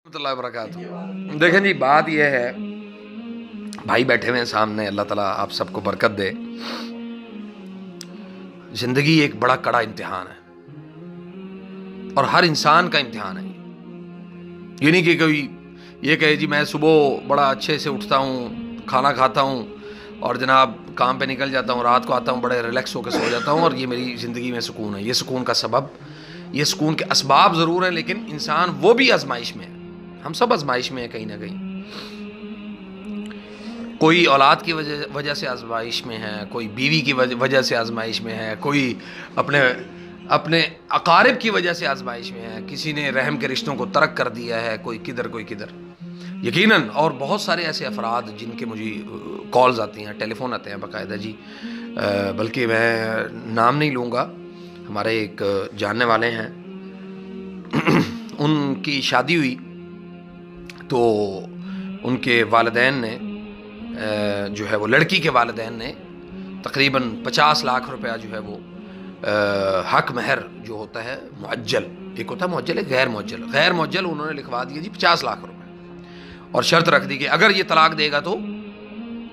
اللہ وبرکاتہ۔ دیکھیں جی، بات یہ ہے، بھائی بیٹھے ہوئے ہیں سامنے، اللہ تعالیٰ آپ سب کو برکت دے۔ زندگی ایک بڑا کڑا امتحان ہے اور ہر انسان کا امتحان ہے۔ یہ نہیں کہ کوئی یہ کہے جی میں صبح بڑا اچھے سے اٹھتا ہوں، کھانا کھاتا ہوں اور جناب کام پہ نکل جاتا ہوں، رات کو آتا ہوں بڑے ریلیکس ہو کے سو جاتا ہوں اور یہ میری زندگی میں سکون ہے۔ یہ سکون کا سبب، یہ سکون کے اسباب ضرور ہیں، لیکن انسان وہ بھی آزمائش میں ہے۔ ہم سب آزمائش میں ہیں کہیں نہ کہیں۔ کوئی اولاد کی وجہ سے آزمائش میں ہے، کوئی بیوی کی وجہ سے آزمائش میں ہے، کوئی اپنے اقارب کی وجہ سے آزمائش میں ہے، کسی نے رحم کے رشتوں کو ترک کر دیا ہے، کوئی کدھر کوئی کدھر، یقیناً۔ اور بہت سارے ایسے افراد جن کے مجھے کالز آتی ہیں، ٹیلی فون آتے ہیں باقاعدہ جی، بلکہ میں نام نہیں لوں گا، ہمارے ایک جاننے والے ہیں، ان کی شادی ہوئی تو ان کے والدین نے جو ہے وہ لڑکی کے والدین نے تقریباً 50 لاکھ روپیہ جو ہے وہ حق مہر جو ہوتا ہے معجل، ایک ہوتا ہے معجل، ایک غیر معجل، غیر معجل انہوں نے لکھوا دیا جی 50 لاکھ روپے، اور شرط رکھ دی کہ اگر یہ طلاق دے گا تو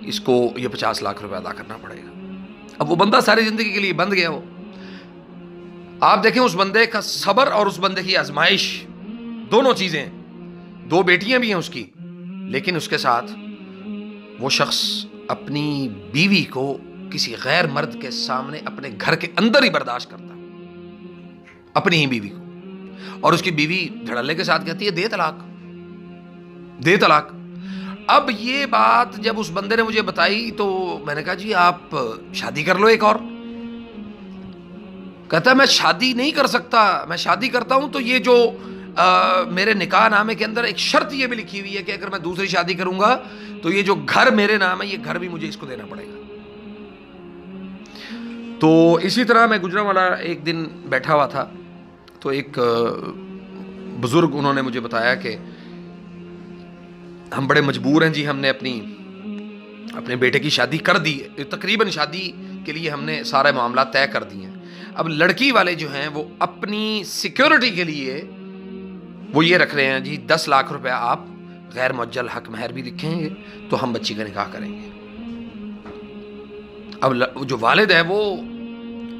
اس کو یہ 50 لاکھ روپے ادا کرنا پڑے گا۔ اب وہ بندہ ساری زندگی کے لیے بند گیا ہو۔ آپ دیکھیں اس بندے کا صبر اور اس بندے کی آزمائش، دونوں چیزیں، دو بیٹیاں بھی ہیں اس کی، لیکن اس کے ساتھ وہ شخص اپنی بیوی کو کسی غیر مرد کے سامنے اپنے گھر کے اندر ہی برداشت کرتا، اپنی ہی بیوی کو، اور اس کی بیوی دھڑلے کے ساتھ کہتی ہے دے طلاق، دے طلاق۔ اب یہ بات جب اس بندے نے مجھے بتائی تو میں نے کہا جی آپ شادی کر لو ایک اور۔ کہتا ہے میں شادی نہیں کر سکتا، میں شادی کرتا ہوں تو یہ جو میرے نکاح نامے کے اندر ایک شرط یہ بھی لکھی ہوئی ہے کہ اگر میں دوسری شادی کروں گا تو یہ جو گھر میرے نام ہے یہ گھر بھی مجھے اس کو دینا پڑے گا۔ تو اسی طرح میں گجرانوالہ ایک دن بیٹھا ہوا تھا تو ایک بزرگ انہوں نے مجھے بتایا کہ ہم بڑے مجبور ہیں جی، ہم نے اپنے بیٹے کی شادی کر دی، تقریباً شادی کے لیے ہم نے سارے معاملات طے کر دیے ہیں۔ اب لڑکی والے جو ہیں وہ اپنی سیکیورٹی کے لیے وہ یہ رکھ رہے ہیں جی 10 لاکھ روپے آپ غیر معجل حق مہر بھی لکھیں گے تو ہم بچی کا نکاح کریں گے۔ اب جو والد ہے وہ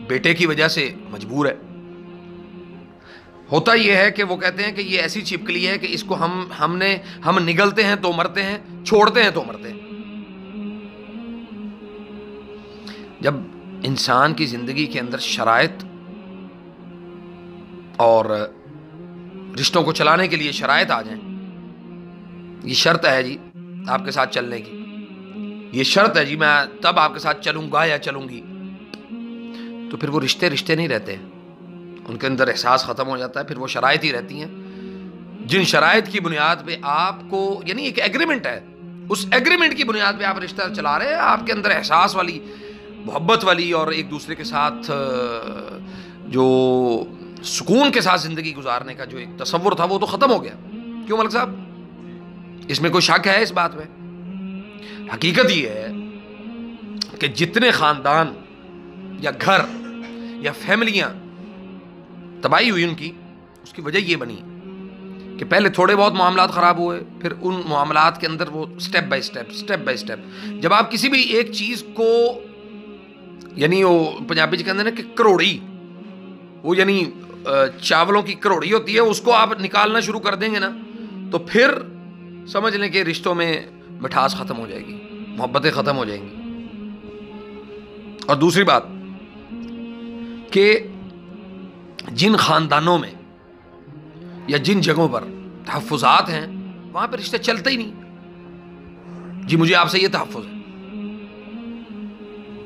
بیٹے کی وجہ سے مجبور ہے۔ ہوتا یہ ہے کہ وہ کہتے ہیں کہ یہ ایسی چھپکلی ہے کہ اس کو ہم نگلتے ہیں تو مرتے ہیں، چھوڑتے ہیں تو مرتے ہیں۔ جب انسان کی زندگی کے اندر شرائط اور رشتوں کو چلانے کے لیے شرائط آ جائیں، یہ شرط ہے جی آپ کے ساتھ چلنے کی، یہ شرط ہے جی میں تب آپ کے ساتھ چلوں گا یا چلوں گی، تو پھر وہ رشتے نہیں رہتے، ان کے اندر احساس ختم ہو جاتا ہے، پھر وہ شرائط ہی رہتی ہیں جن شرائط کی بنیاد پہ آپ کو، یعنی ایک ایگریمنٹ ہے، اس ایگریمنٹ کی بنیاد پہ آپ رشتہ چلا رہے ہیں، آپ کے اندر احساس والی، محبت والی اور ایک دوسرے کے ساتھ جو سکون کے ساتھ زندگی گزارنے کا جو ایک تصور تھا وہ تو ختم ہو گیا۔ کیوں ملک صاحب؟ اس میں کوئی شک ہے اس بات میں؟ حقیقت یہ ہے کہ جتنے خاندان یا گھر یا فیملیاں تباہی ہوئی ان کی، اس کی وجہ یہ بنی کہ پہلے تھوڑے بہت معاملات خراب ہوئے، پھر ان معاملات کے اندر وہ سٹیپ بائی سٹیپ جب آپ کسی بھی ایک چیز کو، یعنی وہ پنجابی میں کہتے ہیں نا کہ کروڑی، وہ یعنی چاولوں کی کروڑی ہوتی ہے، اس کو آپ نکالنا شروع کر دیں گے نا تو پھر سمجھ لیں کہ رشتوں میں مٹھاس ختم ہو جائے گی، محبتیں ختم ہو جائیں گی۔ اور دوسری بات کہ جن خاندانوں میں یا جن جگہوں پر تحفظات ہیں وہاں پہ رشتے چلتے ہی نہیں جی۔ مجھے آپ سے یہ تحفظ ہے،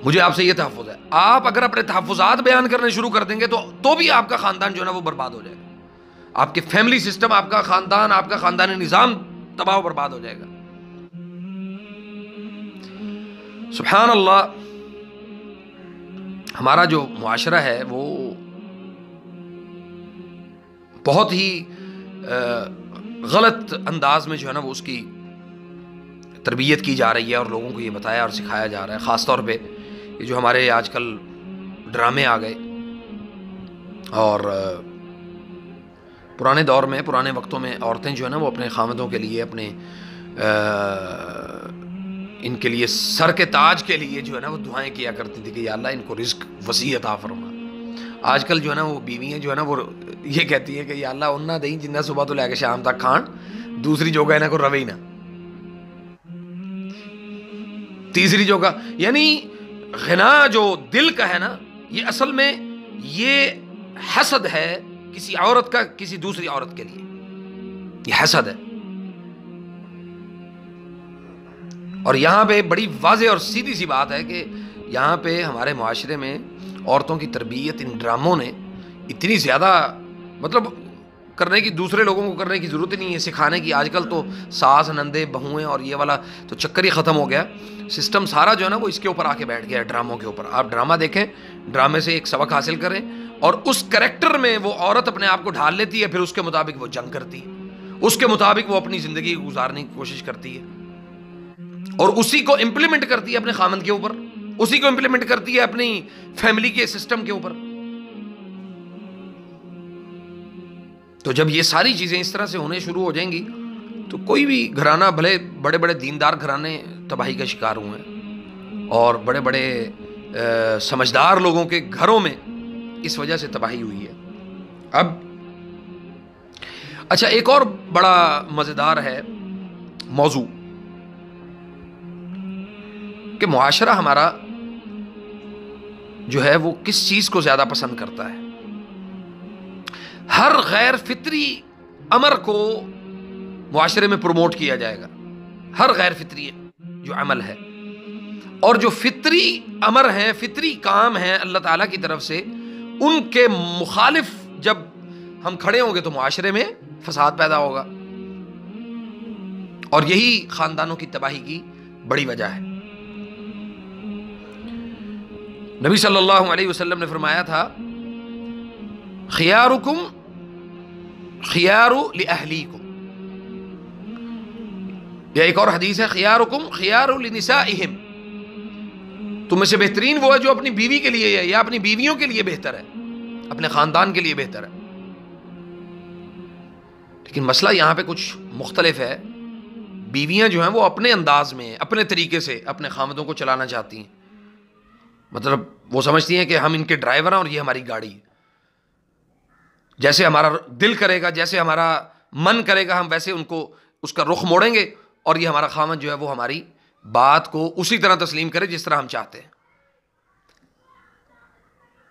مجھے آپ سے یہ تحفظ ہے، آپ اگر اپنے تحفظات بیان کرنے شروع کر دیں گے تو بھی آپ کا خاندان جو ہے نا وہ برباد ہو جائے گا، آپ کے فیملی سسٹم، آپ کا خاندانی نظام تباہ و برباد ہو جائے گا۔ سبحان اللہ، ہمارا جو معاشرہ ہے وہ بہت ہی غلط انداز میں جو ہے نا وہ اس کی تربیت کی جا رہی ہے اور لوگوں کو یہ بتایا اور سکھایا جا رہا ہے۔ خاص طور پہ یہ جو ہمارے آج کل ڈرامے آ گئے اور پرانے دور میں، پرانے وقتوں میں عورتیں جو ہے نا وہ اپنے خامدوں کے لیے، اپنے ان کے لیے سر کے تاج کے لیے جو ہے نا وہ دعائیں کیا کرتی تھی کہ یا اللہ ان کو رزق وسیع عطا فرما۔ آج کل جو ہے نا وہ بیویاں جو ہے نا وہ یہ کہتی ہیں کہ یا اللہ انہاں دیں جنہ صبح تو لے کے شام تک کھان، دوسری جگہ انہاں کو روی نہ، تیسری جگہ، یعنی غنا جو دل کا ہے نا، یہ اصل میں یہ حسد ہے کسی عورت کا کسی دوسری عورت کے لیے، یہ حسد ہے۔ اور یہاں پہ بڑی واضح اور سیدھی سی بات ہے کہ یہاں پہ ہمارے معاشرے میں عورتوں کی تربیت ان ڈراموں نے اتنی زیادہ مطلب کرنے کی، دوسرے لوگوں کو کرنے کی ضرورت نہیں ہے، سکھانے کی۔ آج کل تو ساس نندے بہویں اور یہ والا تو چکر ہی ختم ہو گیا، سسٹم سارا جو ہے نا وہ اس کے اوپر آ کے بیٹھ گیا ہے، ڈراموں کے اوپر۔ آپ ڈرامہ دیکھیں، ڈرامے سے ایک سبق حاصل کریں، اور اس کریکٹر میں وہ عورت اپنے آپ کو ڈھال لیتی ہے، پھر اس کے مطابق وہ جنگ کرتی ہے، اس کے مطابق وہ اپنی زندگی گزارنے کی کوشش کرتی ہے، اور اسی کو امپلیمنٹ کرتی ہے اپنے خامند کے اوپر، اسی کو امپلیمنٹ کرتی ہے اپنی فیملی کے سسٹم کے اوپر۔ تو جب یہ ساری چیزیں اس طرح سے ہونے شروع ہو جائیں گی تو کوئی بھی گھرانہ، بھلے بڑے بڑے دیندار گھرانے تباہی کا شکار ہوئے ہیں، اور بڑے بڑے سمجھدار لوگوں کے گھروں میں اس وجہ سے تباہی ہوئی ہے۔ اب اچھا، ایک اور بڑا مزیدار ہے موضوع کہ معاشرہ ہمارا جو ہے وہ کس چیز کو زیادہ پسند کرتا ہے۔ ہر غیر فطری امر کو معاشرے میں پروموٹ کیا جائے گا، ہر غیر فطری جو عمل ہے، اور جو فطری امر ہیں، فطری کام ہیں اللہ تعالیٰ کی طرف سے، ان کے مخالف جب ہم کھڑے ہوں گے تو معاشرے میں فساد پیدا ہوگا، اور یہی خاندانوں کی تباہی کی بڑی وجہ ہے۔ نبی صلی اللہ علیہ وسلم نے فرمایا تھا، خیارکم خیار لأہلیکم، یا ایک اور حدیث ہے، خیارکم خیار لنسائہم، تم میں سے بہترین وہ ہے جو اپنی بیوی کے لیے ہے یا اپنی بیویوں کے لیے بہتر ہے، اپنے خاندان کے لیے بہتر ہے۔ لیکن مسئلہ یہاں پہ کچھ مختلف ہے، بیویاں جو ہیں وہ اپنے انداز میں، اپنے طریقے سے اپنے خامدوں کو چلانا چاہتی ہیں، مطلب وہ سمجھتی ہیں کہ ہم ان کے ڈرائیور ہیں اور یہ ہماری گاڑی ہے، جیسے ہمارا دل کرے گا، جیسے ہمارا من کرے گا، ہم ویسے ان کو اس کا رخ موڑیں گے، اور یہ ہمارا خامد جو ہے وہ ہماری بات کو اسی طرح تسلیم کرے جس طرح ہم چاہتے ہیں۔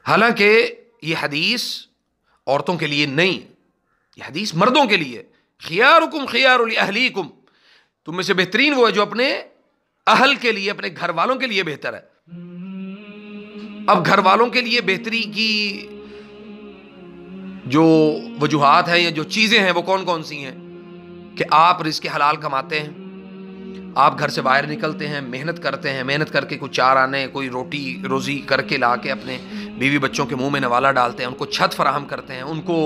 حالانکہ یہ حدیث عورتوں کے لیے نہیں، یہ حدیث مردوں کے لیے، خیارکم خیار لأہلیکم، تم میں سے بہترین وہ ہے جو اپنے اہل کے لیے، اپنے گھر والوں کے لیے بہتر ہے۔ اب گھر والوں کے لیے بہتری کی جو وجوہات ہیں یا جو چیزیں ہیں وہ کون کون سی ہیں؟ کہ آپ رزق حلال کماتے ہیں، آپ گھر سے باہر نکلتے ہیں، محنت کرتے ہیں، محنت کر کے کچھ چار آنے، کوئی روٹی روزی کر کے لا کے اپنے بیوی بچوں کے منہ میں نوالا ڈالتے ہیں، ان کو چھت فراہم کرتے ہیں، ان کو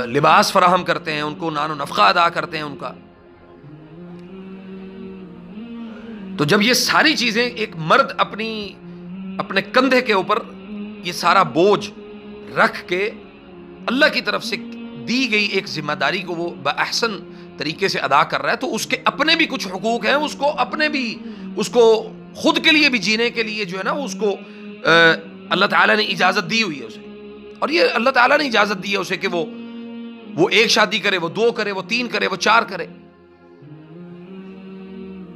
لباس فراہم کرتے ہیں، ان کو نان و نفقہ ادا کرتے ہیں ان کا۔ تو جب یہ ساری چیزیں ایک مرد اپنے کندھے کے اوپر یہ سارا بوجھ رکھ کے اللہ کی طرف سے دی گئی ایک ذمہ داری کو وہ بأحسن طریقے سے ادا کر رہا ہے، تو اس کے اپنے بھی کچھ حقوق ہیں، اس کو خود کے لیے بھی جینے کے لیے جو ہے نا اس کو اللہ تعالیٰ نے اجازت دی ہوئی ہے اسے، اور یہ اللہ تعالیٰ نے اجازت دی ہے اسے کہ وہ ایک شادی کرے، وہ 2 کرے، وہ 3 کرے، وہ 4 کرے۔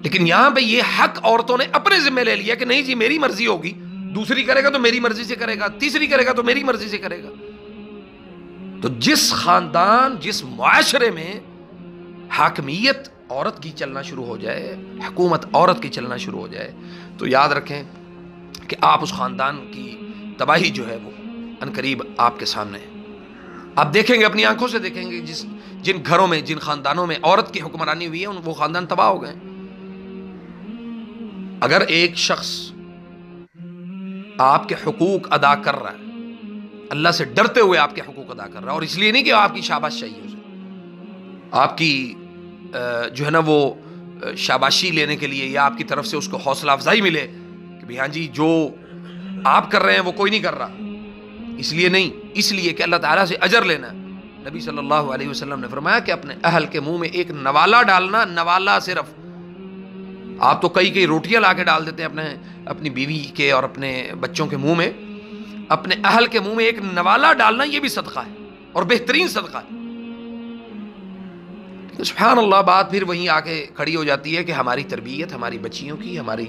لیکن یہاں پہ یہ حق عورتوں نے اپنے ذمہ لے لیا کہ نہیں جی میری مرضی ہوگی، دوسری کرے گا تو میری مرضی سے کرے گا، تیسری کرے گا تو میری مرضی سے کرے گا۔ تو جس خاندان، جس معاشرے میں حاکمیت عورت کی چلنا شروع ہو جائے، حکومت عورت کی چلنا شروع ہو جائے، تو یاد رکھیں کہ آپ اس خاندان کی تباہی جو ہے وہ عنقریب آپ کے سامنے ہے۔ آپ دیکھیں گے، اپنی آنکھوں سے دیکھیں گے، جن گھروں میں، جن خاندانوں میں عورت کی حکمرانی ہوئی ہے وہ خاندان تباہ ہو گئے۔ اگر ایک شخص آپ کے حقوق ادا کر رہا ہے، اللہ سے ڈرتے ہوئے آپ کے حقوق ادا کر رہا ہے، اور اس لیے نہیں کہ آپ کی شاباش چاہیے اسے، آپ کی جو ہے نا وہ شاباشی لینے کے لیے یا آپ کی طرف سے اس کو حوصلہ افزائی ملے کہ بھی ہاں جی جو آپ کر رہے ہیں وہ کوئی نہیں کر رہا، اس لیے نہیں، اس لیے کہ اللہ تعالیٰ سے اجر لینا ہے، نبی صلی اللہ علیہ وسلم نے فرمایا کہ اپنے اہل کے منہ میں ایک نوالا ڈالنا، نوالا صرف، آپ تو کئی روٹیاں لا کے ڈال دیتے ہیں اپنی بیوی کے اور اپنے بچوں کے منہ میں، اپنے اہل کے منہ میں ایک نوالا ڈالنا یہ بھی صدقہ ہے اور بہترین صدقہ ہے۔ سبحان اللہ، بات پھر وہیں آ کے کھڑی ہو جاتی ہے کہ ہماری تربیت، ہماری بچیوں کی، ہماری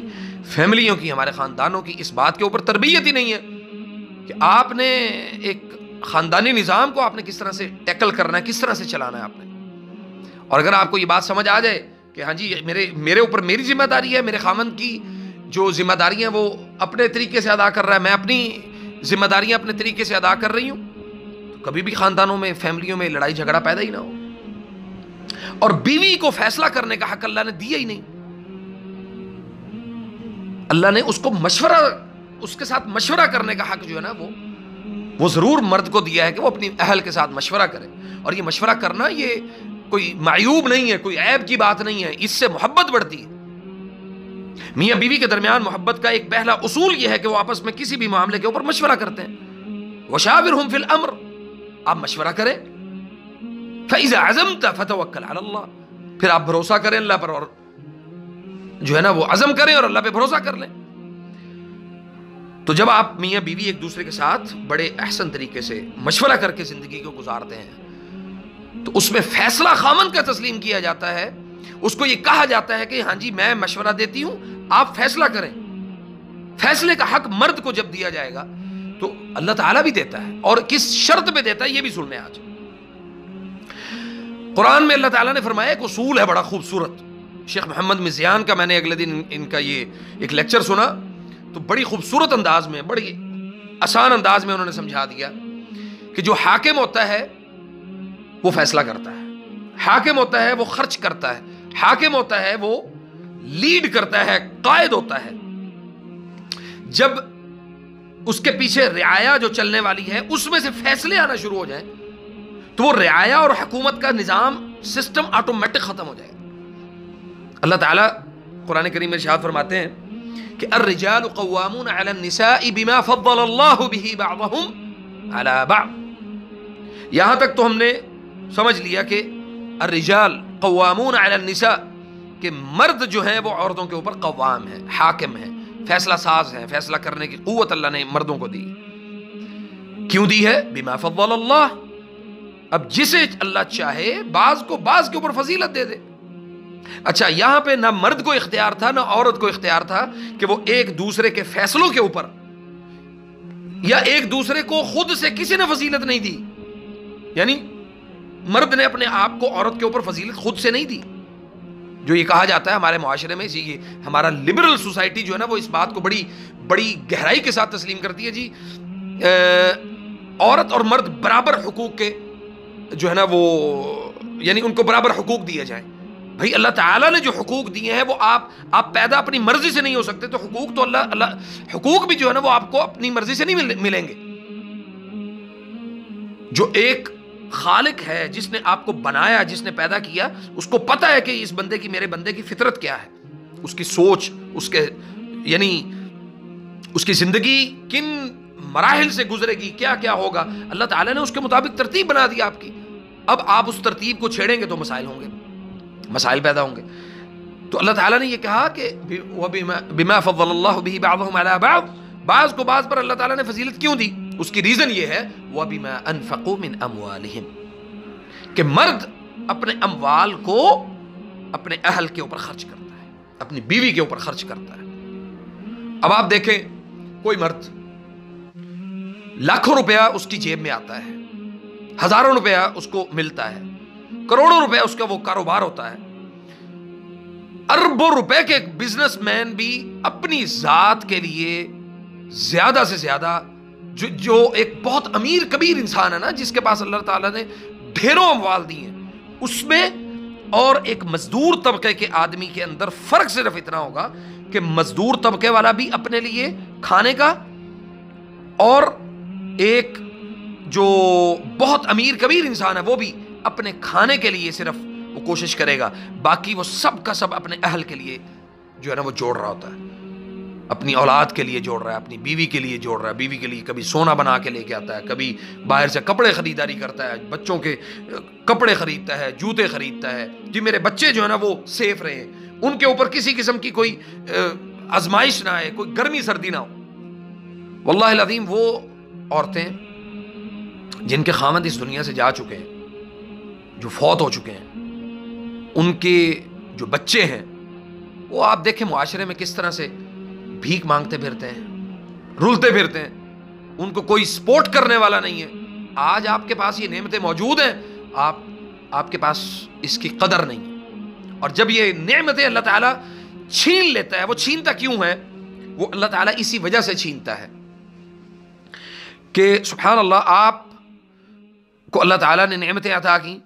فیملیوں کی، ہمارے خاندانوں کی اس بات کے اوپر تربیت ہی نہیں ہے کہ آپ نے ایک خاندانی نظام کو آپ نے کس طرح سے ٹیکل کرنا ہے، کس طرح سے چلانا ہے آپ نے۔ اور اگر آپ کو یہ بات سمجھ آ جائے کہ ہاں جی میرے اوپر میری ذمہ داری ہے، میرے خاوند کی جو ذمہ داریاں وہ اپنے طریقے سے ادا کر رہا ہے، میں اپنی ذمہ داریاں اپنے طریقے سے ادا کر رہی ہوں، تو کبھی بھی خاندانوں میں، فیملیوں میں لڑائی جھگڑا پیدا ہی نہ ہو۔ اور بیوی کو فیصلہ کرنے کا حق اللہ نے دیا ہی نہیں، اللہ نے اس کو مشورہ، اس کے ساتھ مشورہ کرنے کا حق جو ہے نا وہ ضرور مرد کو دیا ہے کہ وہ اپنی اہل کے ساتھ مشورہ کرے۔ اور یہ مشورہ کرنا یہ کوئی معیوب نہیں ہے، کوئی عیب کی بات نہیں ہے، اس سے محبت بڑھتی ہے۔ میاں بیوی کے درمیان محبت کا ایک پہلا اصول یہ ہے کہ وہ آپس میں کسی بھی معاملے کے اوپر مشورہ کرتے ہیں۔ وشاورہم فی الامر، آپ مشورہ کریں۔ فاذا عزمت فتوکل علی اللہ، پھر آپ بھروسہ کریں اللہ پر اور جو ہے نا وہ عزم کریں اور اللہ پہ بھروسہ کر لیں۔ تو جب آپ میاں بیوی ایک دوسرے کے ساتھ بڑے احسن طریقے سے مشورہ کر کے زندگی کو گزارتے ہیں تو اس میں فیصلہ خاوند کا تسلیم کیا جاتا ہے، اس کو یہ کہا جاتا ہے کہ ہاں جی میں مشورہ دیتی ہوں، آپ فیصلہ کریں۔ فیصلے کا حق مرد کو جب دیا جائے گا تو اللہ تعالیٰ بھی دیتا ہے، اور کس شرط پہ دیتا ہے یہ بھی سن لیں آج۔ قرآن میں اللہ تعالیٰ نے فرمایا ایک اصول ہے بڑا خوبصورت، شیخ محمد مزیان کا میں نے اگلے دن ان کا یہ ایک لیکچر سنا تو بڑی خوبصورت انداز میں، بڑی آسان انداز میں انہوں نے سمجھا دیا کہ جو حاکم ہوتا ہے وہ فیصلہ کرتا ہے، حاکم ہوتا ہے وہ خرچ کرتا ہے، حاکم ہوتا ہے وہ لیڈ کرتا ہے، قائد ہوتا ہے۔ جب اس کے پیچھے رعایا جو چلنے والی ہے اس میں سے فیصلے آنا شروع ہو جائیں تو وہ رعایا اور حکومت کا نظام، سسٹم آٹومیٹک ختم ہو جائے گا۔ اللہ تعالیٰ قرآن کریم میں ارشاد فرماتے ہیں کہ الرجال قوامون علی النساء بما فضل اللہ به بعضهم علی بعض، یہاں تک تو ہم نے سمجھ لیا کہ الرجال قوامون علی النساء، کہ مرد جو ہیں وہ عورتوں کے اوپر قوام ہیں، حاکم ہیں، فیصلہ ساز ہیں، فیصلہ کرنے کی قوت اللہ نے مردوں کو دی۔ کیوں دی ہے؟ بما فضل اللہ، اب جسے اللہ چاہے بعض کو بعض کے اوپر فضیلت دے دے۔ اچھا، یہاں پہ نہ مرد کو اختیار تھا نہ عورت کو اختیار تھا کہ وہ ایک دوسرے کے فیصلوں کے اوپر، یا ایک دوسرے کو خود سے کسی نے فضیلت نہیں دی، یعنی مرد نے اپنے آپ کو عورت کے اوپر فضیلت خود سے نہیں دی۔ جو یہ کہا جاتا ہے ہمارے معاشرے میں، جی ہمارا لبرل سوسائٹی جو ہے نا وہ اس بات کو بڑی گہرائی کے ساتھ تسلیم کرتی ہے، جی عورت اور مرد برابر حقوق کے جو ہے نا وہ، یعنی ان کو برابر حقوق دیے جائیں۔ بھائی اللہ تعالیٰ نے جو حقوق دیے ہیں وہ آپ پیدا اپنی مرضی سے نہیں ہو سکتے، تو حقوق تو اللہ حقوق بھی جو ہے نا وہ آپ کو اپنی مرضی سے نہیں ملیں گے۔ جو ایک خالق ہے جس نے آپ کو بنایا، جس نے پیدا کیا، اس کو پتہ ہے کہ اس بندے کی، میرے بندے کی فطرت کیا ہے، اس کی سوچ، اس کے یعنی اس کی زندگی کن مراحل سے گزرے گی، کیا کیا ہوگا۔ اللہ تعالیٰ نے اس کے مطابق ترتیب بنا دی آپ کی۔ اب آپ اس ترتیب کو چھیڑیں گے تو مسائل ہوں گے، مسائل پیدا ہوں گے۔ تو اللہ تعالیٰ نے یہ کہا کہ بما فضل اللہ به بعضهم على بعض، بعض کو بعض پر اللہ تعالیٰ نے فضیلت کیوں دی؟ اس کی ریزن یہ ہے وَبِمَا أَنفَقُوا مِنْ أَمْوَالِهِمْ، کہ مرد اپنے اموال کو اپنے اہل کے اوپر خرچ کرتا ہے، اپنی بیوی کے اوپر خرچ کرتا ہے۔ اب آپ دیکھیں کوئی مرد لاکھوں روپیہ اس کی جیب میں آتا ہے، ہزاروں روپیہ اس کو ملتا ہے، کروڑوں روپے اس کا وہ کاروبار ہوتا ہے، اربوں روپے کے بزنس مین بھی اپنی ذات کے لیے زیادہ سے زیادہ، جو ایک بہت امیر کبیر انسان ہے نا جس کے پاس اللہ تعالیٰ نے ڈھیروں اموال دی ہیں، اس میں اور ایک مزدور طبقے کے آدمی کے اندر فرق صرف اتنا ہوگا کہ مزدور طبقے والا بھی اپنے لیے کھانے کا، اور ایک جو بہت امیر کبیر انسان ہے وہ بھی اپنے کھانے کے لیے صرف وہ کوشش کرے گا، باقی وہ سب کا سب اپنے اہل کے لیے جو ہے نا وہ جوڑ رہا ہوتا ہے۔ اپنی اولاد کے لیے جوڑ رہا ہے، اپنی بیوی کے لیے جوڑ رہا ہے، بیوی کے لیے کبھی سونا بنا کے لے کے آتا ہے، کبھی باہر سے کپڑے خریداری کرتا ہے، بچوں کے کپڑے خریدتا ہے، جوتے خریدتا ہے، جی میرے بچے جو ہے نا وہ سیف رہے، ان کے اوپر کسی قسم کی کوئی آزمائش نہ آئے، کوئی گرمی سردی نہ ہو۔ واللہ العظیم وہ عورتیں جن کے خامد اس دنیا سے جا چکے ہیں، جو فوت ہو چکے ہیں، ان کے جو بچے ہیں وہ آپ دیکھیں معاشرے میں کس طرح سے بھیک مانگتے پھرتے ہیں، رلتے پھرتے ہیں، ان کو کوئی سپورٹ کرنے والا نہیں ہے۔ آج آپ کے پاس یہ نعمتیں موجود ہیں، آپ کے پاس اس کی قدر نہیں ہے، اور جب یہ نعمتیں اللہ تعالیٰ چھین لیتا ہے، وہ چھینتا کیوں ہے؟ وہ اللہ تعالیٰ اسی وجہ سے چھینتا ہے کہ سبحان اللہ آپ کو اللہ تعالیٰ نے نعمتیں عطا کی،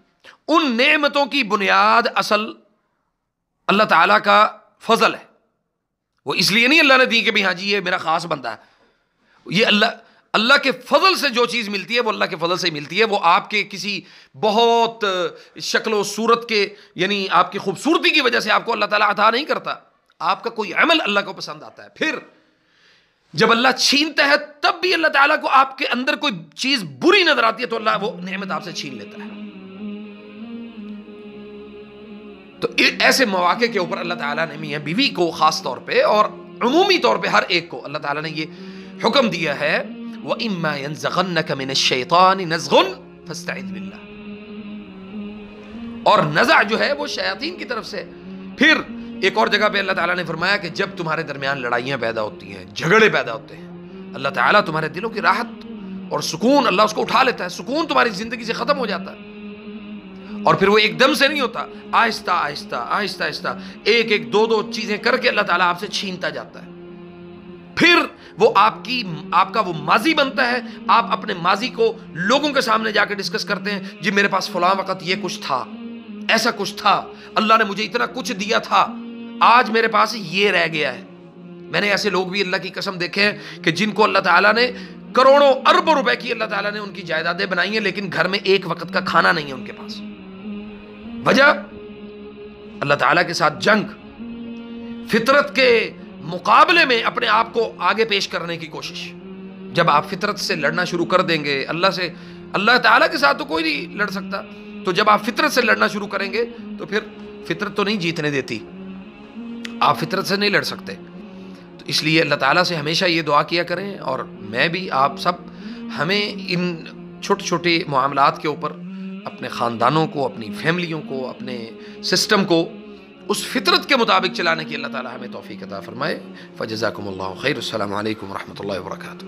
ان نعمتوں کی بنیاد اصل اللہ تعالیٰ کا فضل ہے۔ وہ اس لیے نہیں اللہ نے دی کہ بھئی ہاں جی یہ میرا خاص بندہ ہے، یہ اللہ کے فضل سے جو چیز ملتی ہے وہ اللہ کے فضل سے ملتی ہے، وہ آپ کے کسی بہت شکل و صورت کے یعنی آپ کی خوبصورتی کی وجہ سے آپ کو اللہ تعالیٰ عطا نہیں کرتا، آپ کا کوئی عمل اللہ کو پسند آتا ہے۔ پھر جب اللہ چھینتا ہے تب بھی اللہ تعالیٰ کو آپ کے اندر کوئی چیز بری نظر آتی ہے تو اللہ وہ نعمت آپ سے چھین لیتا ہے۔ تو ایسے مواقع کے اوپر اللہ تعالیٰ نے میاں بیوی کو خاص طور پہ اور عمومی طور پہ ہر ایک کو اللہ تعالیٰ نے یہ حکم دیا ہے وَإِمَّا يَنزَغَنَّكَ مِنَ الشَّيْطَانِ نَزْغٌ فَاسْتَعِذْ بِاللَّهِ، اور نزع جو ہے وہ شیاطین کی طرف سے۔ پھر ایک اور جگہ پہ اللہ تعالیٰ نے فرمایا کہ جب تمہارے درمیان لڑائیاں پیدا ہوتی ہیں، جھگڑے پیدا ہوتے ہیں، اللہ تعالیٰ تمہارے دلوں کی راحت اور سکون اللہ اس کو اٹھا لیتا ہے، سکون تمہاری زندگی سے ختم ہو جاتا ہے، اور پھر وہ ایک دم سے نہیں ہوتا، آہستہ آہستہ آہستہ آہستہ ایک ایک دو دو چیزیں کر کے اللہ تعالیٰ آپ سے چھینتا جاتا ہے۔ پھر وہ آپ کا وہ ماضی بنتا ہے، آپ اپنے ماضی کو لوگوں کے سامنے جا کے ڈسکس کرتے ہیں، جی میرے پاس فلاں وقت یہ کچھ تھا، ایسا کچھ تھا، اللہ نے مجھے اتنا کچھ دیا تھا، آج میرے پاس یہ رہ گیا ہے۔ میں نے ایسے لوگ بھی اللہ کی قسم دیکھے ہیں کہ جن کو اللہ تعالیٰ نے کروڑوں اربوں روپے کی اللہ تعالیٰ نے ان کی جائیدادیں بنائی ہیں، لیکن گھر میں ایک وقت کا کھانا نہیں ہے ان کے پاس۔ وجہ اللہ تعالیٰ کے ساتھ جنگ، فطرت کے مقابلے میں اپنے آپ کو آگے پیش کرنے کی کوشش۔ جب آپ فطرت سے لڑنا شروع کر دیں گے، اللہ تعالیٰ کے ساتھ تو کوئی نہیں لڑ سکتا، تو جب آپ فطرت سے لڑنا شروع کریں گے تو پھر فطرت تو نہیں جیتنے دیتی، آپ فطرت سے نہیں لڑ سکتے۔ تو اس لیے اللہ تعالیٰ سے ہمیشہ یہ دعا کیا کریں، اور میں بھی، آپ سب، ہمیں ان چھوٹے چھوٹے معاملات کے اوپر اپنے خاندانوں کو، اپنی فیملیوں کو، اپنے سسٹم کو اس فطرت کے مطابق چلانے کی اللہ تعالیٰ ہمیں توفیق عطا فرمائے۔ فجزاکم اللہ خیر۔ السلام علیکم ورحمۃ اللہ وبرکاتہ۔